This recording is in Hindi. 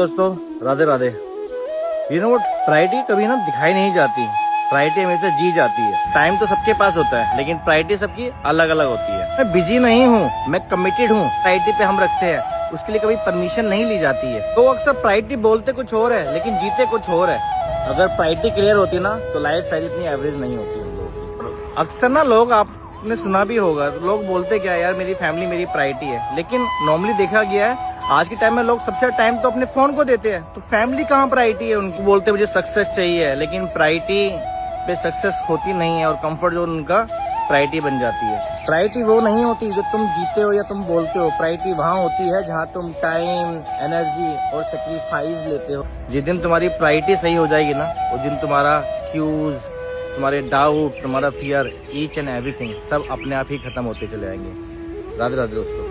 दोस्तों Radhe Radhe. You know what, priority कभी ना दिखाई नहीं जाती, प्रायोरिटी हमेशा जी जाती है। टाइम तो सबके पास होता है लेकिन प्रायोरिटी सबकी अलग अलग होती है। मैं बिजी नहीं हूँ, मैं कमिटेड हूँ। प्रायोरिटी पे हम रखते हैं, उसके लिए कभी परमिशन नहीं ली जाती है। तो अक्सर प्रायोरिटी बोलते कुछ और है लेकिन जीते कुछ और है। अगर प्रायोरिटी क्लियर होती ना तो लाइफ शायद इतनी एवरेज नहीं होती उन लोगों की। अक्सर ना लोग, आपने सुना भी होगा, लोग बोलते क्या यार मेरी फैमिली मेरी प्रायोरिटी है, लेकिन नॉर्मली देखा गया है आज के टाइम में लोग सबसे टाइम तो अपने फोन को देते हैं। तो फैमिली कहाँ प्रायोरिटी है उनकी। बोलते मुझे सक्सेस चाहिए लेकिन प्रायोरिटी पे सक्सेस होती नहीं है और कंफर्ट जोन उनका प्रायोरिटी बन जाती है। प्रायोरिटी वो नहीं होती जो तुम जीते हो या तुम बोलते हो। प्रायोरिटी वहाँ होती है जहाँ तुम टाइम, एनर्जी और सेक्रीफाइस लेते हो। जिस दिन तुम्हारी प्रायोरिटी सही हो जाएगी ना, उस दिन तुम्हारा एक्सक्यूज, तुम्हारे डाउट, तुम्हारा फियर, ईच एंड एवरीथिंग सब अपने आप ही खत्म होते चले जाएंगे। राधे राधे दोस्तों।